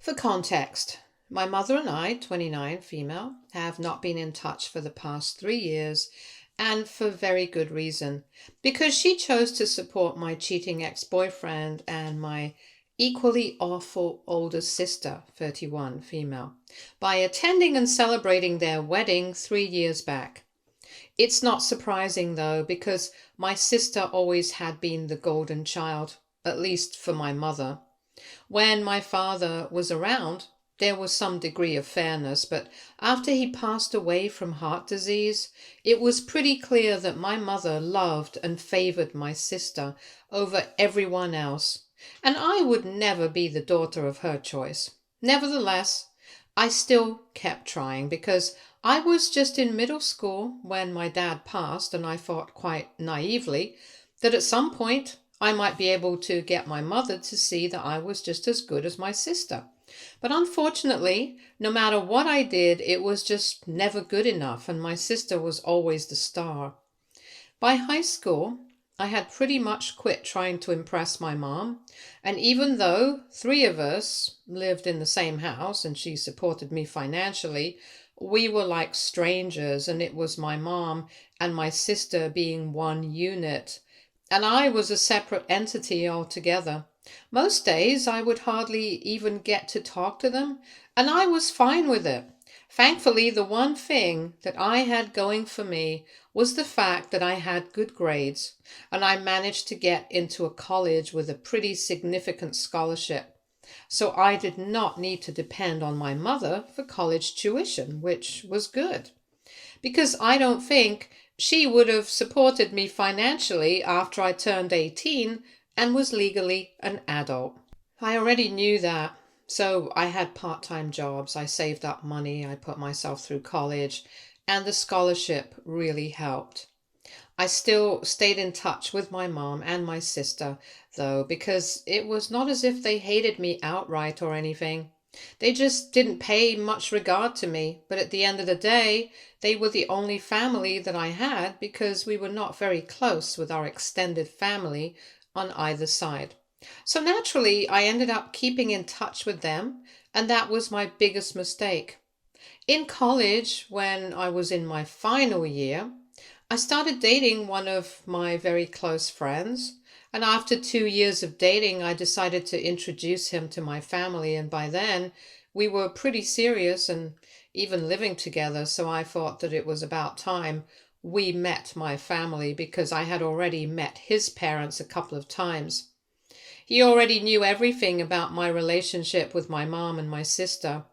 For context, my mother and I, 29, female, have not been in touch for the past 3 years, and for very good reason, because she chose to support my cheating ex-boyfriend and my equally awful older sister, 31, female, by attending and celebrating their wedding 3 years back. It's not surprising though, because my sister always had been the golden child, at least for my mother. When my father was around, there was some degree of fairness, but after he passed away from heart disease, it was pretty clear that my mother loved and favored my sister over everyone else, and I would never be the daughter of her choice. Nevertheless, I still kept trying because I was just in middle school when my dad passed, and I thought quite naively that at some point I might be able to get my mother to see that I was just as good as my sister. But unfortunately, no matter what I did, it was just never good enough, and my sister was always the star. By high school, I had pretty much quit trying to impress my mom, and even though three of us lived in the same house and she supported me financially, we were like strangers, and it was my mom and my sister being one unit, and I was a separate entity altogether. Most days I would hardly even get to talk to them, and I was fine with it. Thankfully, the one thing that I had going for me was the fact that I had good grades, and I managed to get into a college with a pretty significant scholarship. So I did not need to depend on my mother for college tuition, which was good, because I don't think she would have supported me financially after I turned 18 and was legally an adult. I already knew that, so I had part-time jobs, I saved up money, I put myself through college, and the scholarship really helped. I still stayed in touch with my mom and my sister, though, because it was not as if they hated me outright or anything. They just didn't pay much regard to me, but at the end of the day, they were the only family that I had because we were not very close with our extended family on either side. So naturally, I ended up keeping in touch with them, and that was my biggest mistake. In college, when I was in my final year, I started dating one of my very close friends, and after 2 years of dating, I decided to introduce him to my family, and by then we were pretty serious and even living together, so I thought that it was about time we met my family because I had already met his parents a couple of times. He already knew everything about my relationship with my mom and my sister,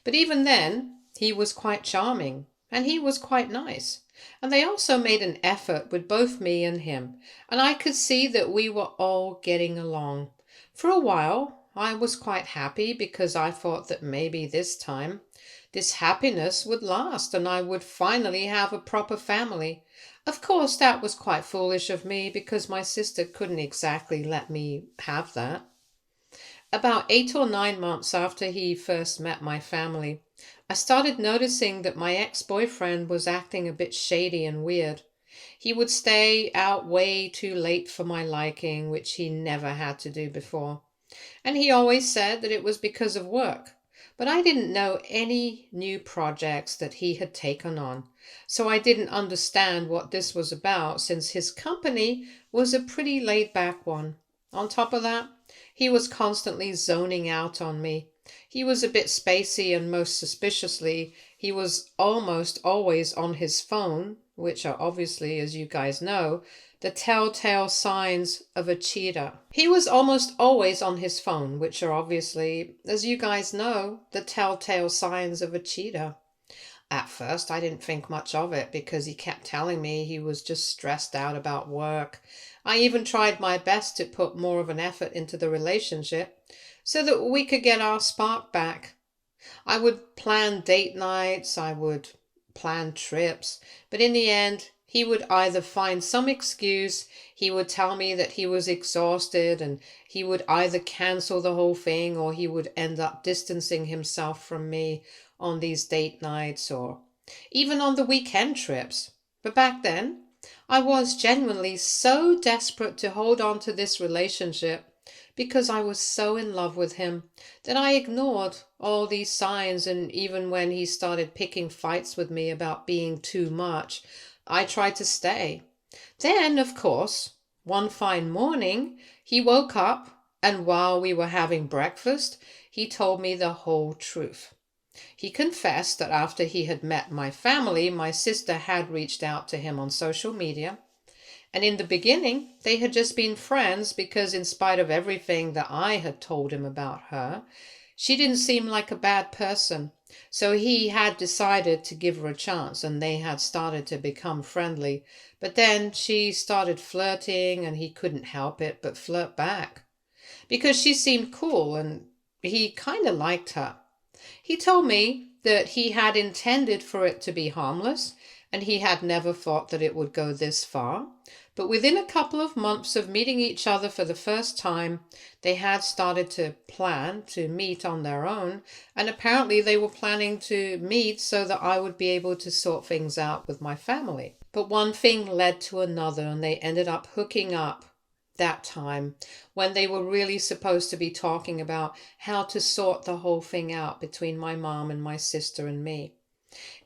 but even then, he was quite charming and he was quite nice. And they also made an effort with both me and him, and I could see that we were all getting along. For a while, I was quite happy because I thought that maybe this time this happiness would last and I would finally have a proper family. Of course, that was quite foolish of me because my sister couldn't exactly let me have that. About 8 or 9 months after he first met my family, I started noticing that my ex-boyfriend was acting a bit shady and weird. He would stay out way too late for my liking, which he never had to do before. And he always said that it was because of work. But I didn't know any new projects that he had taken on, so I didn't understand what this was about since his company was a pretty laid-back one. On top of that, he was constantly zoning out on me. He was a bit spacey, and most suspiciously, he was almost always on his phone, which are obviously, as you guys know, the telltale signs of a cheater. He was almost always on his phone, which are obviously, as you guys know, the telltale signs of a cheater. At first, I didn't think much of it because he kept telling me he was just stressed out about work. I even tried my best to put more of an effort into the relationship so that we could get our spark back. I would plan date nights, I would plan trips, but in the end, he would either find some excuse, he would tell me that he was exhausted, and he would either cancel the whole thing or he would end up distancing himself from me on these date nights or even on the weekend trips. But back then, I was genuinely so desperate to hold on to this relationship because I was so in love with him that I ignored all these signs, and even when he started picking fights with me about being too much, I tried to stay. Then, of course, one fine morning, he woke up, and while we were having breakfast, he told me the whole truth. He confessed that after he had met my family, my sister had reached out to him on social media. And in the beginning, they had just been friends because, in spite of everything that I had told him about her, she didn't seem like a bad person. So he had decided to give her a chance, and they had started to become friendly. But then she started flirting, and he couldn't help it but flirt back because she seemed cool and he kind of liked her. He told me that he had intended for it to be harmless and he had never thought that it would go this far. But within a couple of months of meeting each other for the first time, they had started to plan to meet on their own, and apparently they were planning to meet so that I would be able to sort things out with my family. But one thing led to another, and they ended up hooking up that time when they were really supposed to be talking about how to sort the whole thing out between my mom and my sister and me.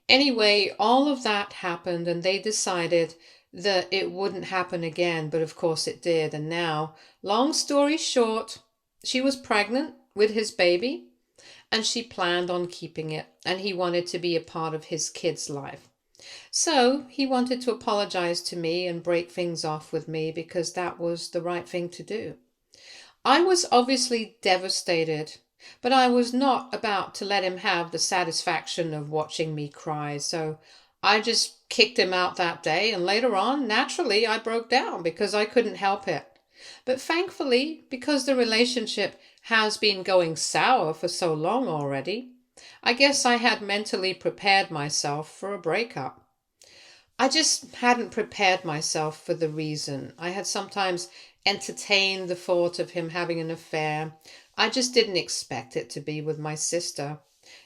Anyway, all of that happened and they decided that it wouldn't happen again, but of course it did. And now, long story short, she was pregnant with his baby and she planned on keeping it, and he wanted to be a part of his kid's life. So he wanted to apologize to me and break things off with me because that was the right thing to do. I was obviously devastated, but I was not about to let him have the satisfaction of watching me cry. So I just kicked him out that day, and later on, naturally, I broke down because I couldn't help it. But thankfully, because the relationship has been going sour for so long already, I guess I had mentally prepared myself for a breakup. I just hadn't prepared myself for the reason. I had sometimes entertained the thought of him having an affair. I just didn't expect it to be with my sister.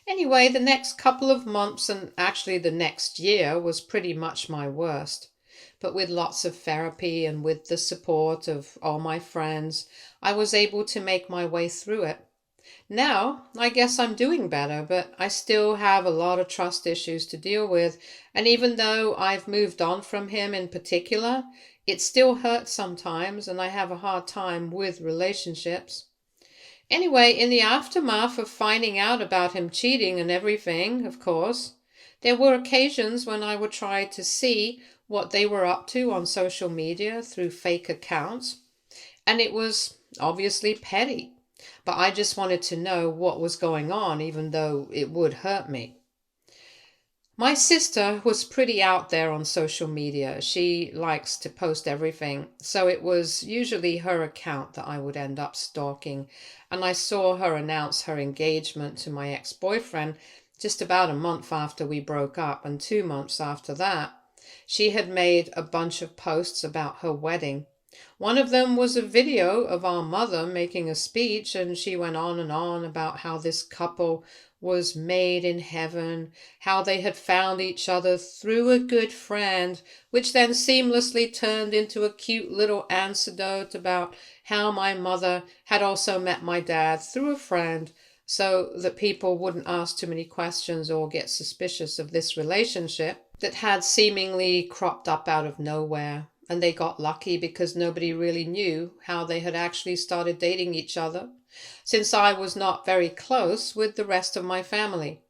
Anyway, the next couple of months and actually the next year was pretty much my worst. But with lots of therapy and with the support of all my friends, I was able to make my way through it. Now, I guess I'm doing better, but I still have a lot of trust issues to deal with. And even though I've moved on from him in particular, it still hurts sometimes, and I have a hard time with relationships. Anyway, in the aftermath of finding out about him cheating and everything, of course, there were occasions when I would try to see what they were up to on social media through fake accounts, and it was obviously petty. But I just wanted to know what was going on, even though it would hurt me. My sister was pretty out there on social media. She likes to post everything, so it was usually her account that I would end up stalking. And I saw her announce her engagement to my ex-boyfriend just about a month after we broke up, and 2 months after that, she had made a bunch of posts about her wedding. One of them was a video of our mother making a speech, and she went on and on about how this couple was made in heaven, how they had found each other through a good friend, which then seamlessly turned into a cute little anecdote about how my mother had also met my dad through a friend, so that people wouldn't ask too many questions or get suspicious of this relationship that had seemingly cropped up out of nowhere. And they got lucky because nobody really knew how they had actually started dating each other, since I was not very close with the rest of my family.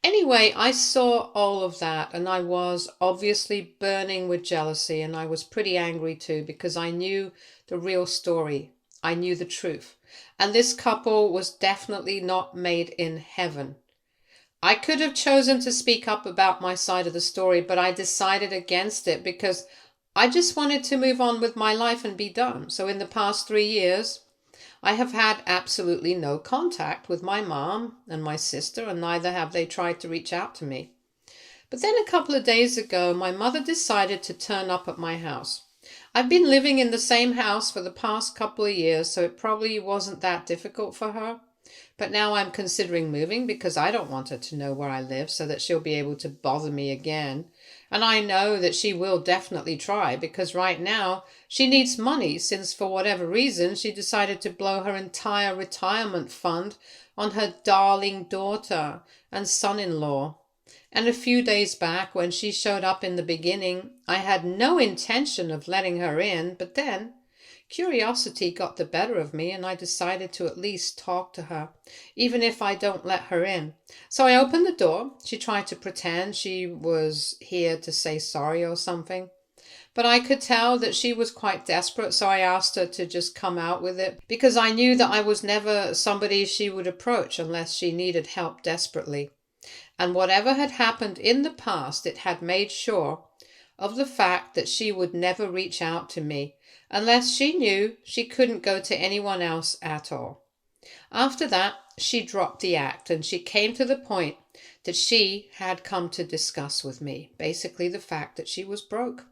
Anyway, I saw all of that and I was obviously burning with jealousy, and I was pretty angry too because I knew the real story. I knew the truth. And this couple was definitely not made in heaven. I could have chosen to speak up about my side of the story, but I decided against it because I just wanted to move on with my life and be done. So in the past 3 years, I have had absolutely no contact with my mom and my sister, and neither have they tried to reach out to me. But then a couple of days ago, my mother decided to turn up at my house. I've been living in the same house for the past couple of years, so it probably wasn't that difficult for her. But now I'm considering moving because I don't want her to know where I live so that she'll be able to bother me again. And I know that she will definitely try because right now she needs money since for whatever reason she decided to blow her entire retirement fund on her darling daughter and son-in-law. And a few days back when she showed up in the beginning, I had no intention of letting her in, but then curiosity got the better of me and I decided to at least talk to her, even if I don't let her in. So I opened the door. She tried to pretend she was here to say sorry or something. But I could tell that she was quite desperate, so I asked her to just come out with it because I knew that I was never somebody she would approach unless she needed help desperately. And whatever had happened in the past, it had made sure of the fact that she would never reach out to me unless she knew she couldn't go to anyone else at all. After that, she dropped the act and she came to the point that she had come to discuss with me, basically the fact that she was broke.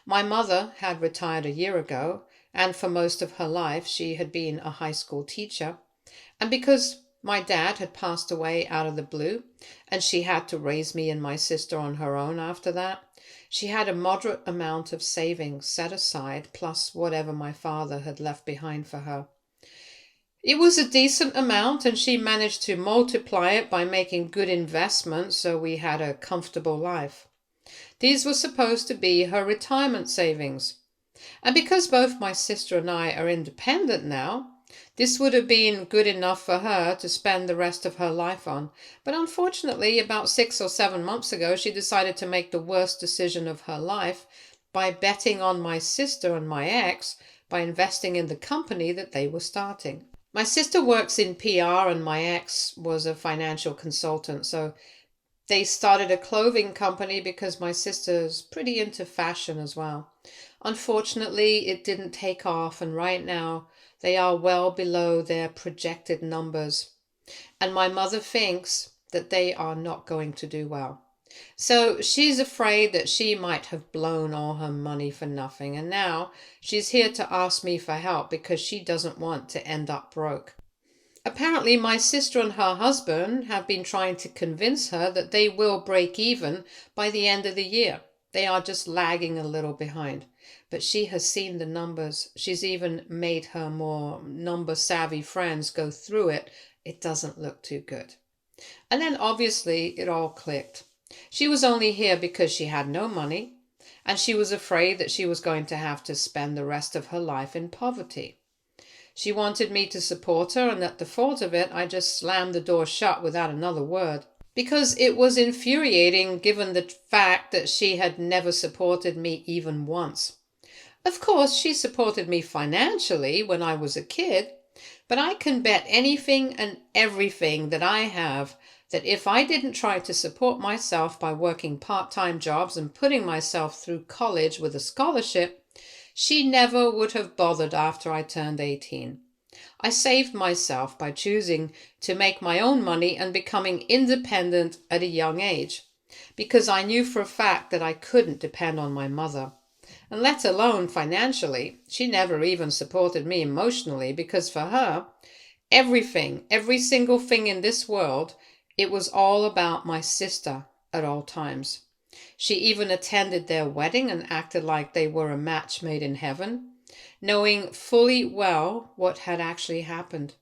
My mother had retired a year ago, and for most of her life she had been a high school teacher. And because my dad had passed away out of the blue, and she had to raise me and my sister on her own after that, she had a moderate amount of savings set aside, plus whatever my father had left behind for her. It was a decent amount, and she managed to multiply it by making good investments, so we had a comfortable life. These were supposed to be her retirement savings. And because both my sister and I are independent now, this would have been good enough for her to spend the rest of her life on. But unfortunately, about 6 or 7 months ago, she decided to make the worst decision of her life by betting on my sister and my ex by investing in the company that they were starting. My sister works in PR and my ex was a financial consultant, so they started a clothing company because my sister's pretty into fashion as well. Unfortunately, it didn't take off, and right now they are well below their projected numbers. And my mother thinks that they are not going to do well. So she's afraid that she might have blown all her money for nothing, and now she's here to ask me for help because she doesn't want to end up broke. Apparently, my sister and her husband have been trying to convince her that they will break even by the end of the year. They are just lagging a little behind. But she has seen the numbers. She's even made her more number-savvy friends go through it. It doesn't look too good. And then obviously it all clicked. She was only here because she had no money, and she was afraid that she was going to have to spend the rest of her life in poverty. She wanted me to support her, and at the thought of it, I just slammed the door shut without another word. Because it was infuriating given the fact that she had never supported me even once. Of course, she supported me financially when I was a kid, but I can bet anything and everything that I have that if I didn't try to support myself by working part-time jobs and putting myself through college with a scholarship, she never would have bothered after I turned 18. I saved myself by choosing to make my own money and becoming independent at a young age, because I knew for a fact that I couldn't depend on my mother. And let alone financially, she never even supported me emotionally because for her, everything, every single thing in this world, it was all about my sister at all times. She even attended their wedding and acted like they were a match made in heaven, knowing fully well what had actually happened.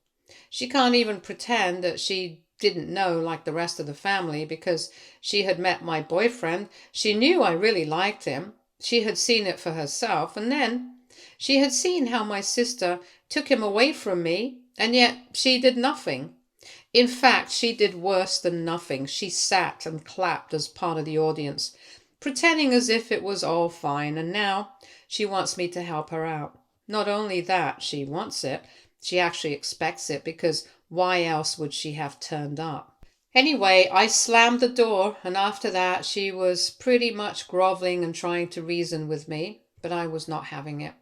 She can't even pretend that she didn't know like the rest of the family because she had met my boyfriend. She knew I really liked him. She had seen it for herself, and then she had seen how my sister took him away from me, and yet she did nothing. In fact, she did worse than nothing. She sat and clapped as part of the audience, pretending as if it was all fine, and now she wants me to help her out. Not only that she wants it, she actually expects it, because why else would she have turned up? Anyway, I slammed the door, and after that she was pretty much groveling and trying to reason with me, but I was not having it.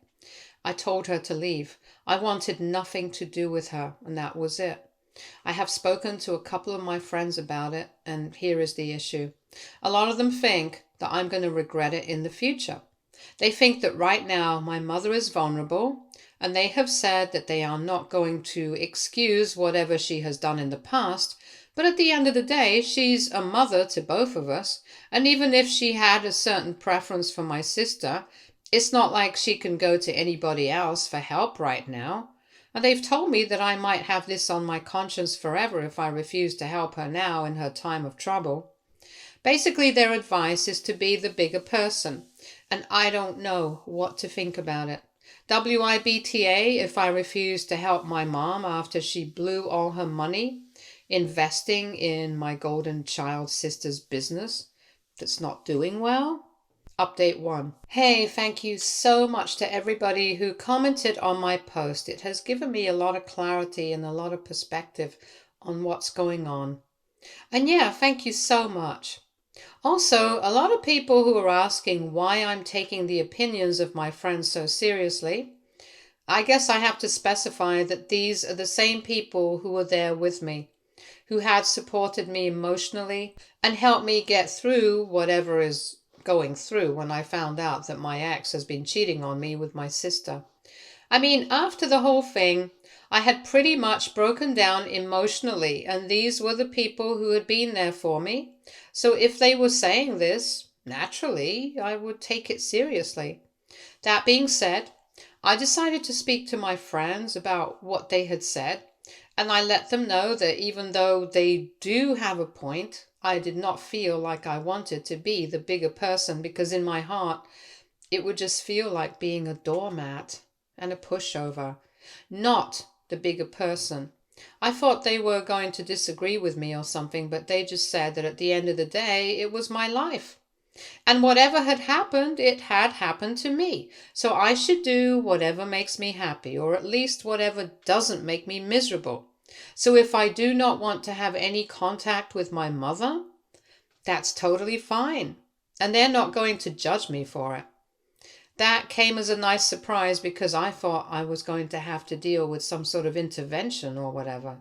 I told her to leave. I wanted nothing to do with her, and that was it. I have spoken to a couple of my friends about it, and here is the issue. A lot of them think that I'm going to regret it in the future. They think that right now my mother is vulnerable, and they have said that they are not going to excuse whatever she has done in the past, But at the end of the day, she's a mother to both of us, and even if she had a certain preference for my sister, it's not like she can go to anybody else for help right now. And they've told me that I might have this on my conscience forever if I refuse to help her now in her time of trouble. Basically, their advice is to be the bigger person, and I don't know what to think about it. WIBTA if I refuse to help my mom after she blew all her money investing in my golden child sister's business that's not doing well. Update 1. Hey, thank you so much to everybody who commented on my post. It has given me a lot of clarity and a lot of perspective on what's going on. And yeah, thank you so much. Also, a lot of people who are asking why I'm taking the opinions of my friends so seriously. I guess I have to specify that these are the same people who were there with me, who had supported me emotionally and helped me get through whatever is going through when I found out that my ex has been cheating on me with my sister. I mean, after the whole thing, I had pretty much broken down emotionally, and these were the people who had been there for me. So if they were saying this, naturally, I would take it seriously. That being said, I decided to speak to my friends about what they had said, and I let them know that even though they do have a point, I did not feel like I wanted to be the bigger person because in my heart, it would just feel like being a doormat and a pushover, not the bigger person. I thought they were going to disagree with me or something, but they just said that at the end of the day, it was my life. And whatever had happened, it had happened to me. So I should do whatever makes me happy, or at least whatever doesn't make me miserable. So if I do not want to have any contact with my mother, that's totally fine. And they're not going to judge me for it. That came as a nice surprise because I thought I was going to have to deal with some sort of intervention or whatever.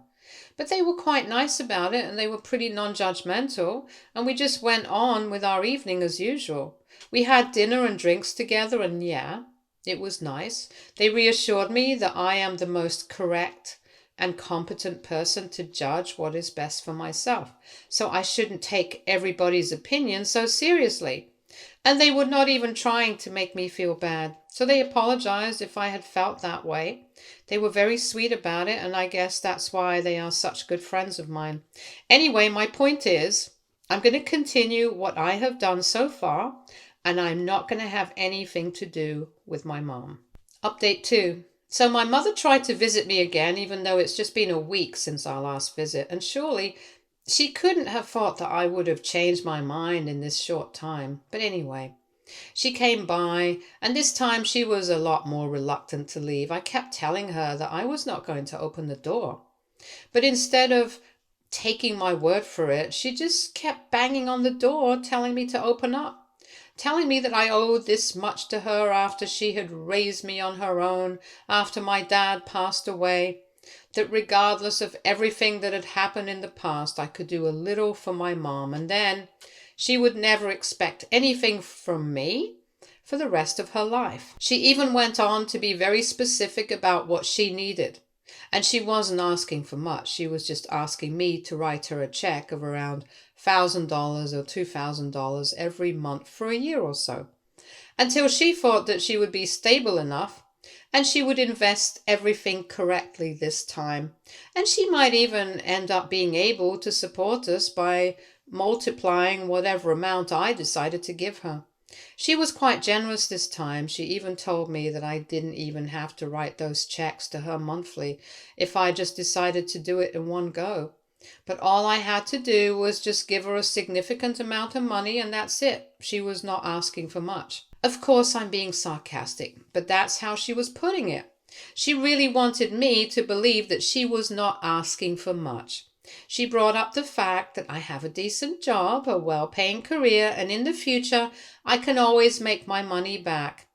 But they were quite nice about it and they were pretty non-judgmental, and we just went on with our evening as usual. We had dinner and drinks together, and yeah, it was nice. They reassured me that I am the most correct and competent person to judge what is best for myself, so I shouldn't take everybody's opinion so seriously. And they were not even trying to make me feel bad. So they apologized if I had felt that way. They were very sweet about it, and I guess that's why they are such good friends of mine. Anyway, my point is, I'm going to continue what I have done so far, and I'm not going to have anything to do with my mom. Update 2. So my mother tried to visit me again, even though it's just been a week since our last visit, and surely she couldn't have thought that I would have changed my mind in this short time. But anyway, she came by, and this time she was a lot more reluctant to leave. I kept telling her that I was not going to open the door. But instead of taking my word for it, she just kept banging on the door, telling me to open up, telling me that I owed this much to her after she had raised me on her own, after my dad passed away, that regardless of everything that had happened in the past, I could do a little for my mom, and then she would never expect anything from me for the rest of her life. She even went on to be very specific about what she needed. And she wasn't asking for much. She was just asking me to write her a check of around $1,000 or $2,000 every month for a year or so, until she thought that she would be stable enough and she would invest everything correctly this time. And she might even end up being able to support us by multiplying whatever amount I decided to give her. She was quite generous this time. She even told me that I didn't even have to write those checks to her monthly if I just decided to do it in one go. But all I had to do was just give her a significant amount of money, and that's it. She was not asking for much. Of course, I'm being sarcastic, but that's how she was putting it. She really wanted me to believe that she was not asking for much. She brought up the fact that I have a decent job, a well-paying career, and in the future I can always make my money back.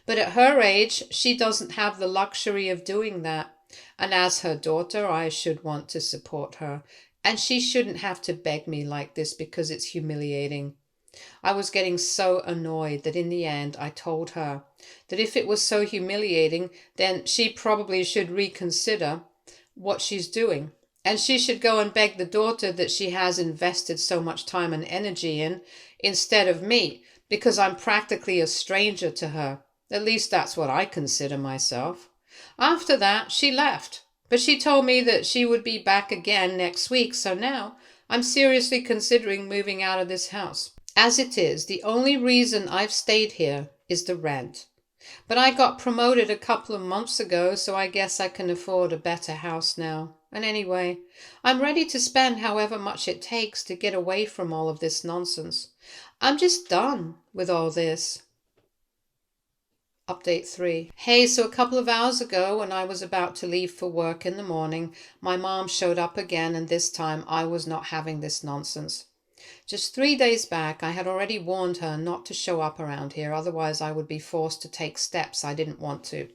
But at her age, she doesn't have the luxury of doing that. And as her daughter, I should want to support her. And she shouldn't have to beg me like this because it's humiliating. I was getting so annoyed that in the end I told her that if it was so humiliating, then she probably should reconsider what she's doing. And she should go and beg the daughter that she has invested so much time and energy in instead of me, because I'm practically a stranger to her. At least that's what I consider myself. After that, she left, but she told me that she would be back again next week, so now I'm seriously considering moving out of this house. As it is, the only reason I've stayed here is the rent. But I got promoted a couple of months ago, so I guess I can afford a better house now. And anyway, I'm ready to spend however much it takes to get away from all of this nonsense. I'm just done with all this. Update 3. Hey, so a couple of hours ago when I was about to leave for work in the morning, my mom showed up again, and this time I was not having this nonsense. Just 3 days back, I had already warned her not to show up around here, otherwise I would be forced to take steps I didn't want to.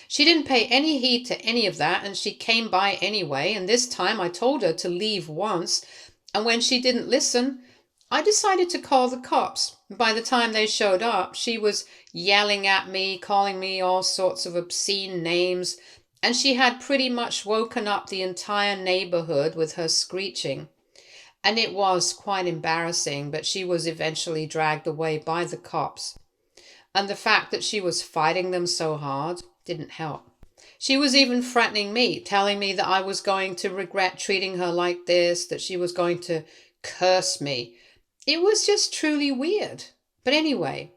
She didn't pay any heed to any of that, and she came by anyway, and this time I told her to leave once, and when she didn't listen, I decided to call the cops. By the time they showed up, she was yelling at me, calling me all sorts of obscene names, and she had pretty much woken up the entire neighborhood with her screeching. And it was quite embarrassing, but she was eventually dragged away by the cops. And the fact that she was fighting them so hard didn't help. She was even threatening me, telling me that I was going to regret treating her like this, that she was going to curse me. It was just truly weird. But anyway,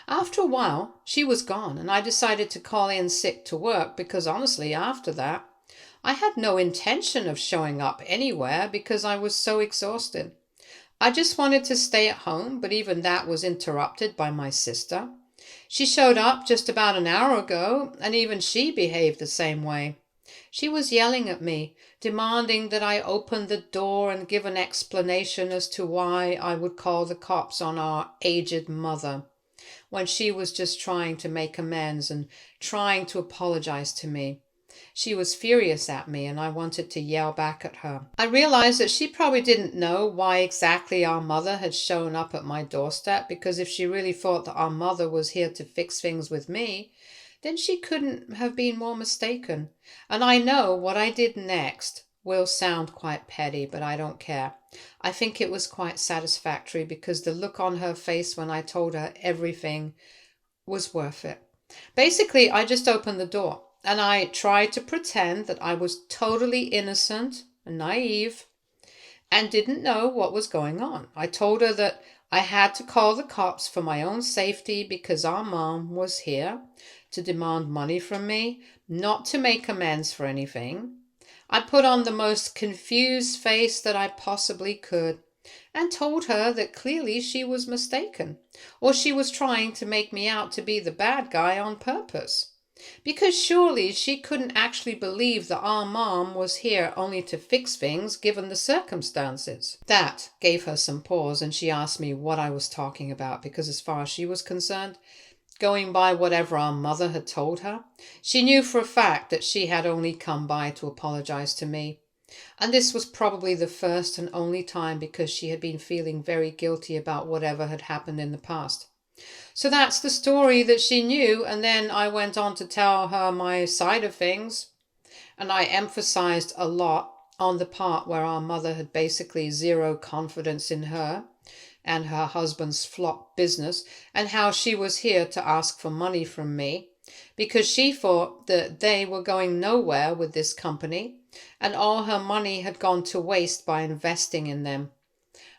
after a while, she was gone, and I decided to call in sick to work because honestly, after that, I had no intention of showing up anywhere because I was so exhausted. I just wanted to stay at home, but even that was interrupted by my sister. She showed up just about an hour ago, and even she behaved the same way. She was yelling at me, demanding that I open the door and give an explanation as to why I would call the cops on our aged mother, when she was just trying to make amends and trying to apologize to me. She was furious at me, and I wanted to yell back at her. I realized that she probably didn't know why exactly our mother had shown up at my doorstep, because if she really thought that our mother was here to fix things with me, then she couldn't have been more mistaken. And I know what I did next will sound quite petty, but I don't care. I think it was quite satisfactory because the look on her face when I told her everything was worth it. Basically, I just opened the door and I tried to pretend that I was totally innocent and naive and didn't know what was going on. I told her that I had to call the cops for my own safety because our mom was here to demand money from me, not to make amends for anything. I put on the most confused face that I possibly could and told her that clearly she was mistaken, or she was trying to make me out to be the bad guy on purpose. Because surely she couldn't actually believe that our mom was here only to fix things given the circumstances. That gave her some pause, and she asked me what I was talking about because as far as she was concerned, going by whatever our mother had told her, she knew for a fact that she had only come by to apologize to me. And this was probably the first and only time because she had been feeling very guilty about whatever had happened in the past. So that's the story that she knew, and then I went on to tell her my side of things, and I emphasized a lot on the part where our mother had basically zero confidence in her and her husband's flop business, and how she was here to ask for money from me because she thought that they were going nowhere with this company and all her money had gone to waste by investing in them.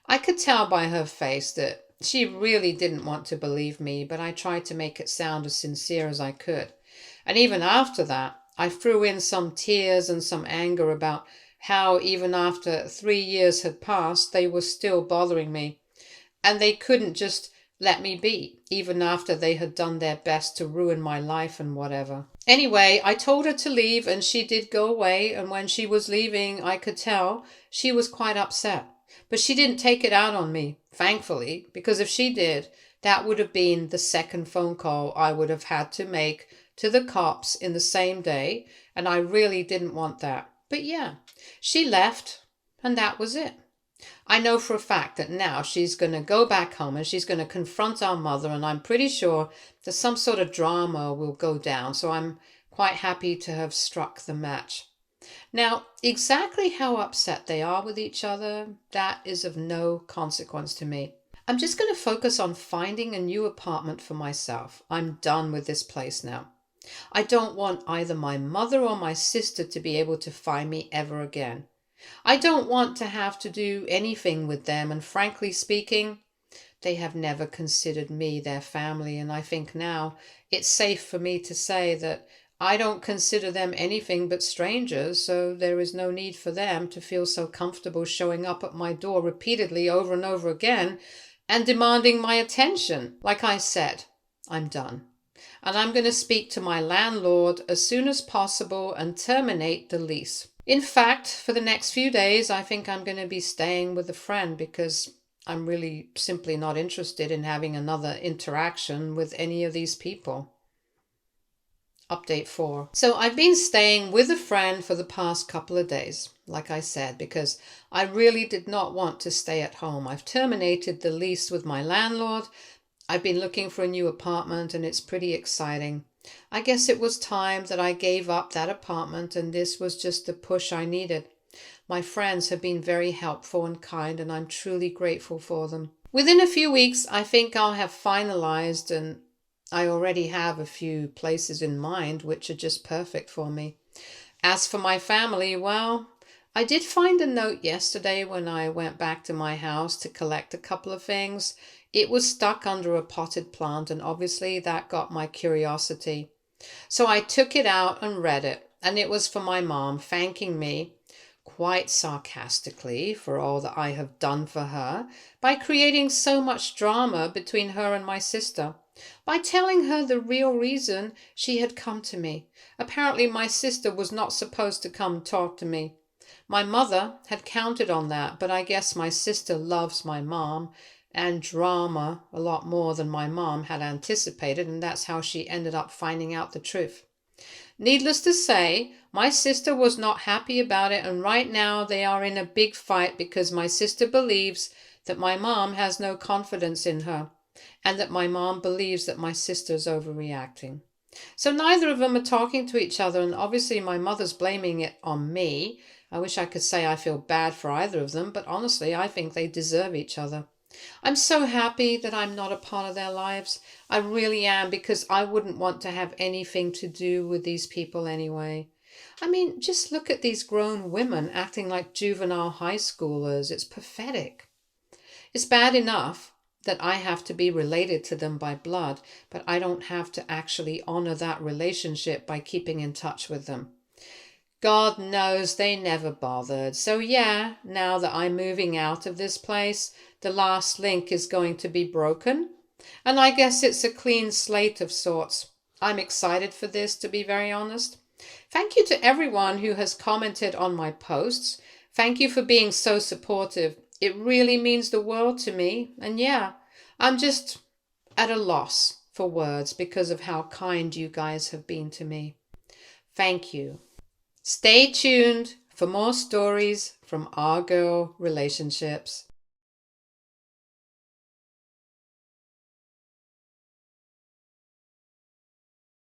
I could tell by her face that she really didn't want to believe me, but I tried to make it sound as sincere as I could. And even after that, I threw in some tears and some anger about how even after 3 years had passed, they were still bothering me. And they couldn't just let me be, even after they had done their best to ruin my life and whatever. Anyway, I told her to leave and she did go away, and when she was leaving, I could tell she was quite upset. But she didn't take it out on me, thankfully, because if she did, that would have been the second phone call I would have had to make to the cops in the same day, and I really didn't want that. But yeah, she left, and that was it. I know for a fact that now she's going to go back home and she's going to confront our mother, and I'm pretty sure that some sort of drama will go down, so I'm quite happy to have struck the match. Now, exactly how upset they are with each other, that is of no consequence to me. I'm just going to focus on finding a new apartment for myself. I'm done with this place now. I don't want either my mother or my sister to be able to find me ever again. I don't want to have to do anything with them, and frankly speaking, they have never considered me their family, and I think now it's safe for me to say that I don't consider them anything but strangers, so there is no need for them to feel so comfortable showing up at my door repeatedly over and over again and demanding my attention. Like I said, I'm done. And I'm going to speak to my landlord as soon as possible and terminate the lease. In fact, for the next few days, I think I'm going to be staying with a friend because I'm really simply not interested in having another interaction with any of these people. Update 4. So I've been staying with a friend for the past couple of days, like I said, because I really did not want to stay at home. I've terminated the lease with my landlord. I've been looking for a new apartment and it's pretty exciting. I guess it was time that I gave up that apartment, and this was just the push I needed. My friends have been very helpful and kind, and I'm truly grateful for them. Within a few weeks, I think I'll have finalized, and I already have a few places in mind which are just perfect for me. As for my family, well, I did find a note yesterday when I went back to my house to collect a couple of things. It was stuck under a potted plant, and obviously that got my curiosity. So I took it out and read it, and it was for my mom, thanking me, quite sarcastically, for all that I have done for her by creating so much drama between her and my sister, by telling her the real reason she had come to me. Apparently my sister was not supposed to come talk to me. My mother had counted on that, but I guess my sister loves my mom and drama a lot more than my mom had anticipated, and that's how she ended up finding out the truth. Needless to say, my sister was not happy about it, and right now they are in a big fight because my sister believes that my mom has no confidence in her, and that my mom believes that my sister's overreacting. So neither of them are talking to each other, and obviously my mother's blaming it on me. I wish I could say I feel bad for either of them, but honestly, I think they deserve each other. I'm so happy that I'm not a part of their lives. I really am, because I wouldn't want to have anything to do with these people anyway. I mean, just look at these grown women acting like juvenile high schoolers. It's pathetic. It's bad enough that I have to be related to them by blood, but I don't have to actually honor that relationship by keeping in touch with them. God knows they never bothered. So yeah, now that I'm moving out of this place, the last link is going to be broken. And I guess it's a clean slate of sorts. I'm excited for this, to be very honest. Thank you to everyone who has commented on my posts. Thank you for being so supportive. It really means the world to me. And yeah, I'm just at a loss for words because of how kind you guys have been to me. Thank you. Stay tuned for more stories from our girl relationships.